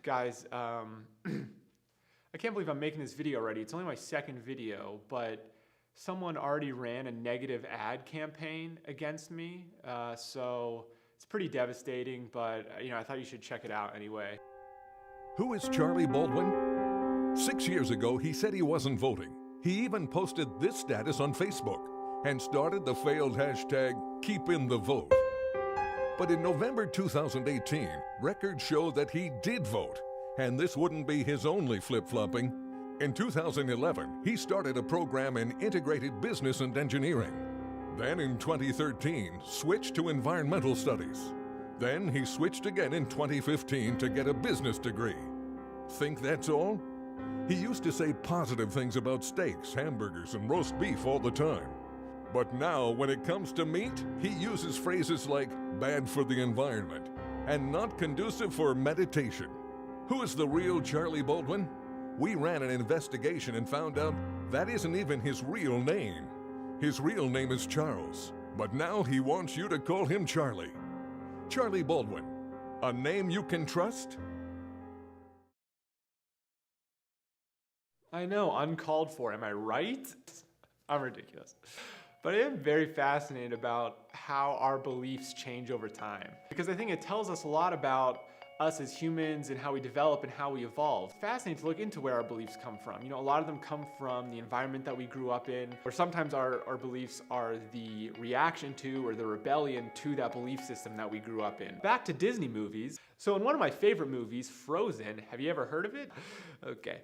Guys, I can't believe I'm making this video already. It's only my second video, but someone already ran a negative ad campaign against me. So it's pretty devastating, but I thought you should check it out anyway. Who is Charlie Baldwin? 6 years ago, he said he wasn't voting. He even posted this status on Facebook and started the failed hashtag #KeepInTheVote. But in November 2018, records show that he did vote, and this wouldn't be his only flip-flopping. In 2011, he started a program in integrated business and engineering. Then in 2013, switched to environmental studies. Then he switched again in 2015 to get a business degree. Think that's all? He used to say positive things about steaks, hamburgers, and roast beef all the time. But now, when it comes to meat, he uses phrases like bad for the environment and not conducive for meditation. Who is the real Charlie Baldwin? We ran an investigation and found out that isn't even his real name. His real name is Charles, but now he wants you to call him Charlie. Charlie Baldwin, a name you can trust? I know, uncalled for, am I right? I'm ridiculous. But I am very fascinated about how our beliefs change over time. Because I think it tells us a lot about us as humans and how we develop and how we evolve. It's fascinating to look into where our beliefs come from. A lot of them come from the environment that we grew up in, or sometimes our beliefs are the reaction to or the rebellion to that belief system that we grew up in. Back to Disney movies. So in one of my favorite movies, Frozen, have you ever heard of it? Okay.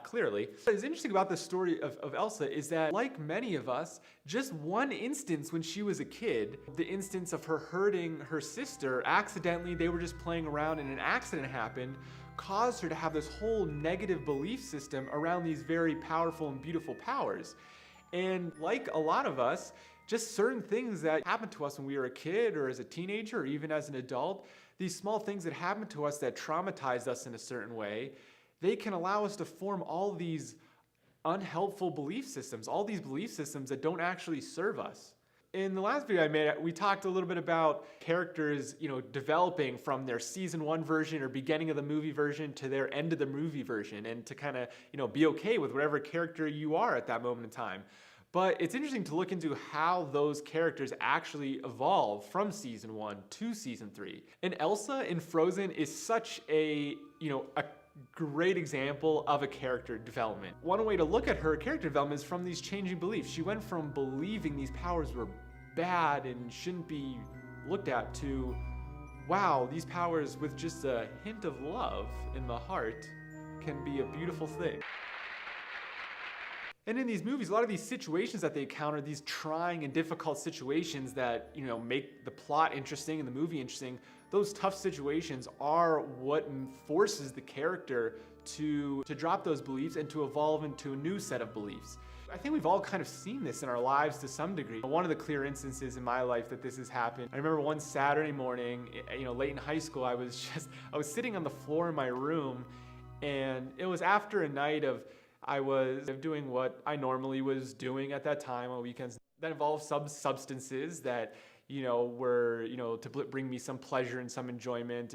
Clearly. What's interesting about the story of Elsa is that, like many of us, just one instance when she was a kid, the instance of her hurting her sister, accidentally, they were just playing around and an accident happened, caused her to have this whole negative belief system around these very powerful and beautiful powers. And like a lot of us, just certain things that happened to us when we were a kid or as a teenager or even as an adult, these small things that happened to us that traumatized us in a certain way, they can allow us to form all these unhelpful belief systems, all these belief systems that don't actually serve us. In the last video I made, we talked a little bit about characters, developing from their season 1 version or beginning of the movie version to their end of the movie version, and to kind of, be okay with whatever character you are at that moment in time. But it's interesting to look into how those characters actually evolve from season 1 to season 3. And Elsa in Frozen is such a great example of a character development. One way to look at her character development is from these changing beliefs. She went from believing these powers were bad and shouldn't be looked at to, wow, these powers with just a hint of love in the heart can be a beautiful thing. And in these movies, a lot of these situations that they encounter, these trying and difficult situations that, make the plot interesting and the movie interesting, those tough situations are what forces the character to drop those beliefs and to evolve into a new set of beliefs. I think we've all kind of seen this in our lives to some degree. One of the clear instances in my life that this has happened, I remember one Saturday morning, late in high school, I was sitting on the floor in my room, and it was after a night of, I was doing what I normally was doing at that time on weekends. That involved some substances that, were, to bring me some pleasure and some enjoyment.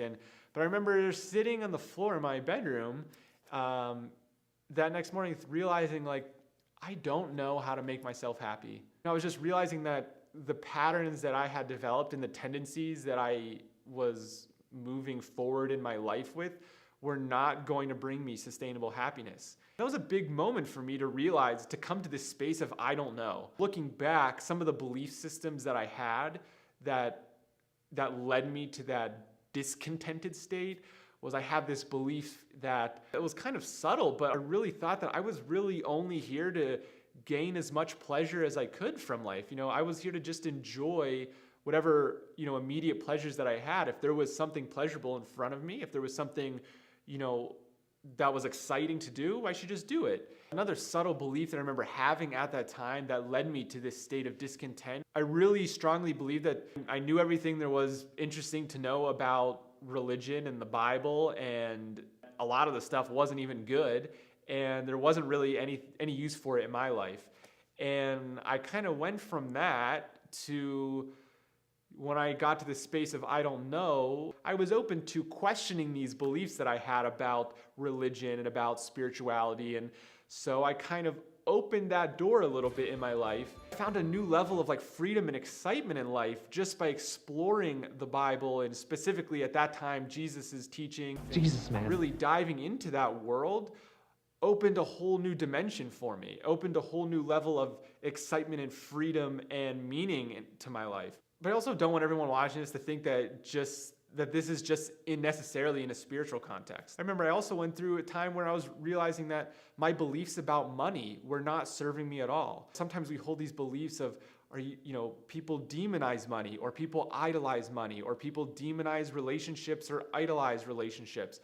But I remember sitting on the floor in my bedroom that next morning realizing, I don't know how to make myself happy. I was just realizing that the patterns that I had developed and the tendencies that I was moving forward in my life with were not going to bring me sustainable happiness. That was a big moment for me to realize, to come to this space of I don't know. Looking back, some of the belief systems that I had that led me to that discontented state was I had this belief that it was kind of subtle, but I really thought that I was really only here to gain as much pleasure as I could from life. I was here to just enjoy whatever, immediate pleasures that I had. If there was something pleasurable in front of me, if there was something, that was exciting to do, I should just do it. Another subtle belief that I remember having at that time that led me to this state of discontent, I really strongly believed that I knew everything there was interesting to know about religion and the Bible, and a lot of the stuff wasn't even good, and there wasn't really any use for it in my life. And I kind of went from that to when I got to this space of I don't know, I was open to questioning these beliefs that I had about religion and about spirituality. And so I kind of opened that door a little bit in my life. I found a new level of like freedom and excitement in life just by exploring the Bible, and specifically at that time, Jesus's teaching. Jesus, man. Really diving into that world opened a whole new dimension for me, opened a whole new level of excitement and freedom and meaning to my life. But I also don't want everyone watching this to think that this is just necessarily in a spiritual context. I remember I also went through a time where I was realizing that my beliefs about money were not serving me at all. Sometimes we hold these beliefs of, people demonize money, or people idolize money, or people demonize relationships or idolize relationships.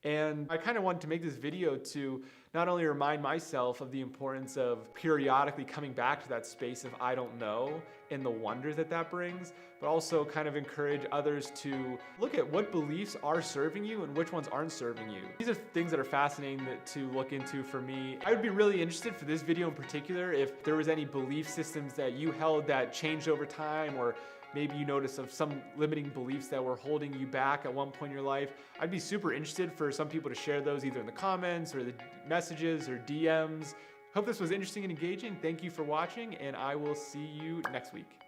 And I kind of wanted to make this video to not only remind myself of the importance of periodically coming back to that space of I don't know and the wonder that that brings, but also kind of encourage others to look at what beliefs are serving you and which ones aren't serving you. These are things that are fascinating to look into for me. I would be really interested for this video in particular if there was any belief systems that you held that changed over time, or maybe you notice of some limiting beliefs that were holding you back at one point in your life. I'd be super interested for some people to share those either in the comments or the messages or DMs. Hope this was interesting and engaging. Thank you for watching, and I will see you next week.